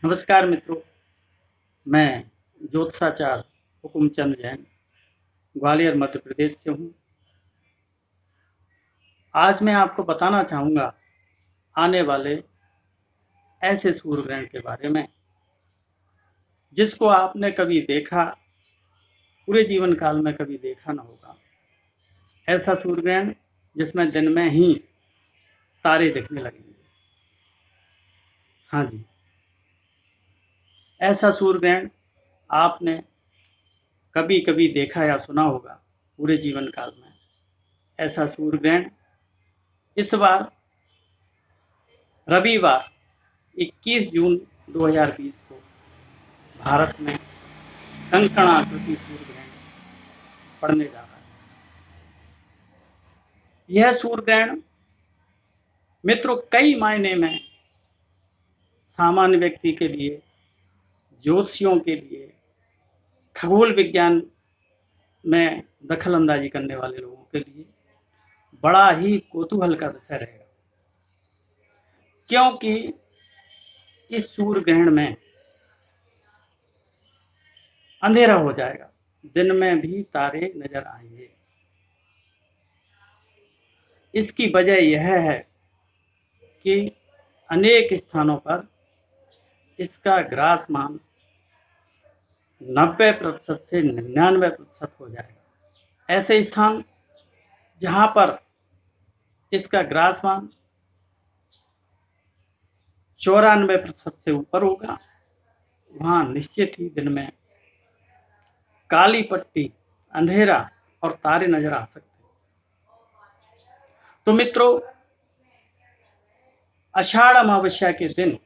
नमस्कार मित्रों, मैं ज्योतिषाचार्य हुकुमचंद जैन ग्वालियर मध्य प्रदेश से हूँ। आज मैं आपको बताना चाहूँगा आने वाले ऐसे सूर्य ग्रहण के बारे में जिसको आपने कभी देखा, पूरे जीवन काल में कभी देखा ना होगा। ऐसा सूर्य ग्रहण जिसमें दिन में ही तारे दिखने लगेंगे। हाँ जी, ऐसा सूर्य ग्रहण आपने कभी कभी देखा या सुना होगा पूरे जीवन काल में। ऐसा सूर्य ग्रहण इस बार रविवार 21 जून 2020 को भारत में कंकण आकृति सूर्य ग्रहण पड़ने जा रहा है। यह सूर्य ग्रहण मित्रों कई मायने में सामान्य व्यक्ति के लिए, ज्योतिषियों के लिए, खगोल विज्ञान में दखल अंदाजी करने वाले लोगों के लिए बड़ा ही कौतूहल का विषय रहेगा, क्योंकि इस सूर्य ग्रहण में अंधेरा हो जाएगा, दिन में भी तारे नजर आएंगे। इसकी वजह यह है कि अनेक स्थानों पर इसका ग्रासमान 90% से 99% हो जाएगा। ऐसे स्थान जहां पर इसका ग्रासमान 94% से ऊपर होगा, वहां निश्चित ही दिन में काली पट्टी, अंधेरा और तारे नजर आ सकते हैं। तो मित्रों, आषाढ़ अमावस्या के दिन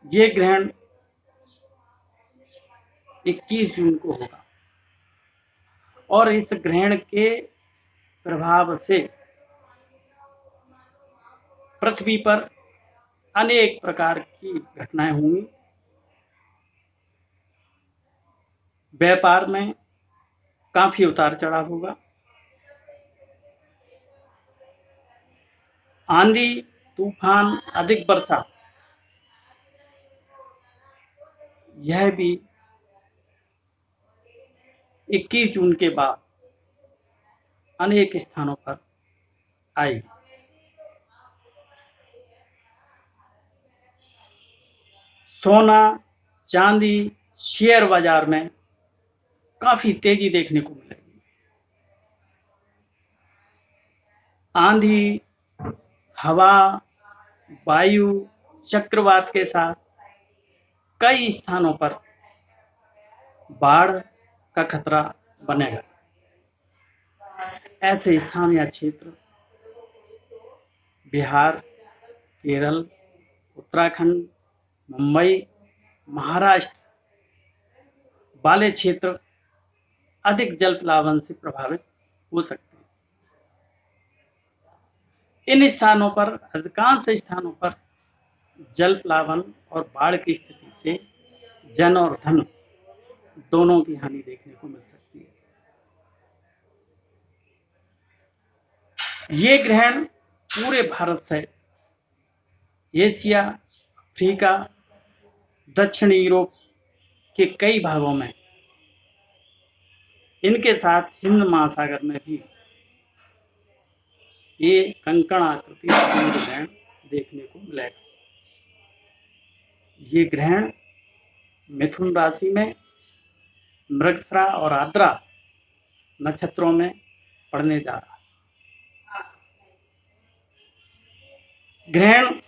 ये ग्रहण 21 जून को होगा और इस ग्रहण के प्रभाव से पृथ्वी पर अनेक प्रकार की घटनाएं होंगी। व्यापार में काफी उतार चढ़ाव होगा। आंधी, तूफान, अधिक वर्षा, यह भी 21 जून के बाद अनेक स्थानों पर आई। सोना, चांदी, शेयर बाजार में काफी तेजी देखने को मिलेगी। आंधी, हवा, वायु, चक्रवात के साथ कई स्थानों पर बाढ़ का खतरा बनेगा। ऐसे स्थान या क्षेत्र बिहार, केरल, उत्तराखंड, मुंबई, महाराष्ट्र वाले क्षेत्र अधिक जल प्लावन से प्रभावित हो सकते हैं। इन स्थानों पर, अधिकांश स्थानों पर जल प्लावन और बाढ़ की स्थिति से जन और धन दोनों की हानि देखने को मिल सकती है। ये ग्रहण पूरे भारत से एशिया, अफ्रीका, दक्षिण यूरोप के कई भागों में, इनके साथ हिंद महासागर में भी ये कंकण आकृति सूर्य ग्रहण देखने को मिलेगा। ये ग्रहण मिथुन राशि में मृगशिरा और आर्द्रा नक्षत्रों में पड़ने जा रहा है। ग्रहण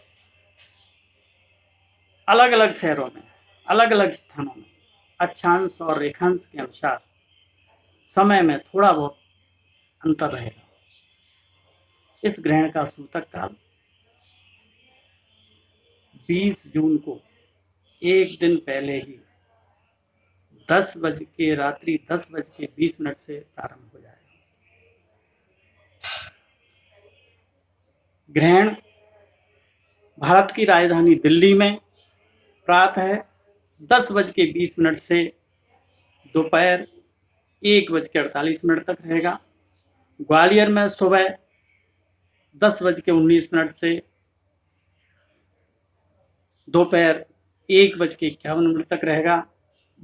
अलग अलग शहरों में, अलग अलग स्थानों में अक्षांश और रेखांश के अनुसार समय में थोड़ा बहुत अंतर रहेगा। इस ग्रहण का सूतक काल 20 जून को एक दिन पहले ही रात्रि 10:20 से प्रारंभ हो जाएगा। ग्रहण भारत की राजधानी दिल्ली में प्रातः 10:20 से दोपहर 1:48 तक रहेगा। ग्वालियर में सुबह 10:19 से दोपहर 1:51 तक रहेगा।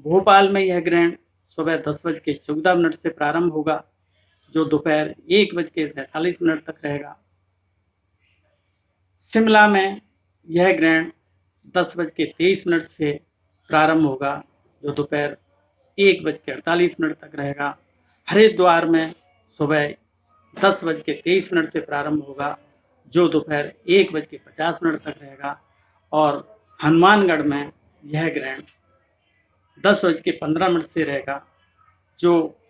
भोपाल में यह ग्रहण सुबह 10:14 से प्रारंभ होगा, जो दोपहर 1:47 तक रहेगा। शिमला में यह ग्रहण 10:23 से प्रारंभ होगा, जो दोपहर 1:48 तक रहेगा। हरिद्वार में सुबह 10:23 से प्रारंभ होगा, जो दोपहर 1:50 तक रहेगा। और हनुमानगढ़ में यह ग्रहण 10:15 से रहेगा, जो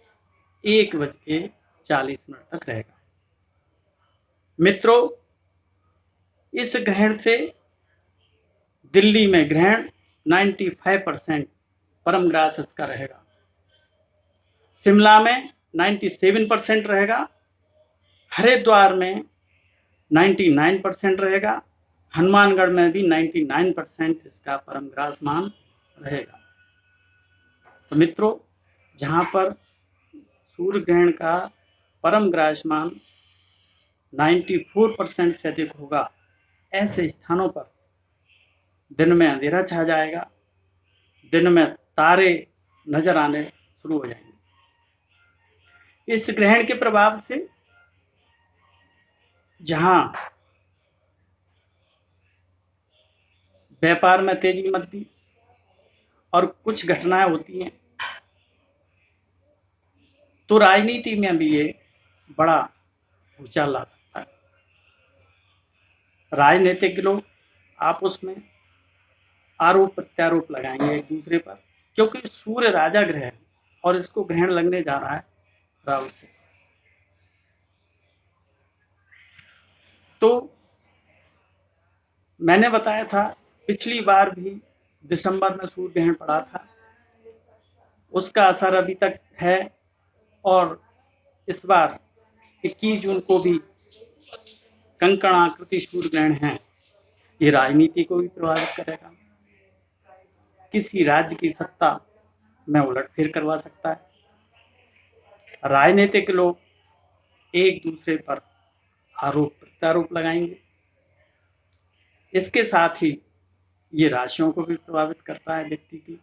1:40 तक रहेगा। मित्रों, इस ग्रहण से दिल्ली में ग्रहण 95% परम ग्रास इसका रहेगा। शिमला में 97% रहेगा। हरिद्वार में 99% रहेगा। हनुमानगढ़ में भी 99% इसका परम ग्रास मान रहेगा। तो मित्रों, जहाँ पर सूर्य ग्रहण का परम ग्रास मान 94% से अधिक होगा, ऐसे स्थानों पर दिन में अंधेरा छा जाएगा, दिन में तारे नजर आने शुरू हो जाएंगे। इस ग्रहण के प्रभाव से जहां व्यापार में तेजी मंदी और कुछ घटनाएं होती हैं, तो राजनीति में भी ये बड़ा भूचाल ला सकता है। राजनीतिक लोग आपस में आरोप प्रत्यारोप लगाएंगे एक दूसरे पर, क्योंकि सूर्य राजा ग्रह है और इसको ग्रहण लगने जा रहा है राहु से। तो मैंने बताया था पिछली बार भी दिसंबर में सूर्य ग्रहण पड़ा था, उसका असर अभी तक है। और इस बार 21 जून को भी कंकण आकृति सूर्य ग्रहण है। ये राजनीति को भी प्रभावित करेगा, किसी राज्य की सत्ता में उलटफेर करवा सकता है। राजनीतिक लोग एक दूसरे पर आरोप प्रत्यारोप लगाएंगे। इसके साथ ही ये राशियों को भी प्रभावित करता है व्यक्ति की।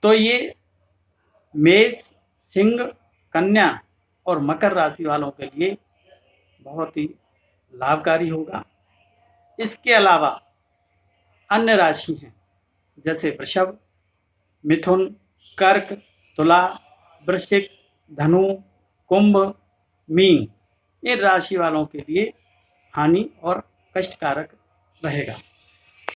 तो ये मेष, सिंह, कन्या और मकर राशि वालों के लिए बहुत ही लाभकारी होगा। इसके अलावा अन्य राशि हैं जैसे वृषभ, मिथुन, कर्क, तुला, वृश्चिक, धनु, कुंभ, मीन, इन राशि वालों के लिए हानि और कष्टकारक रहेगा।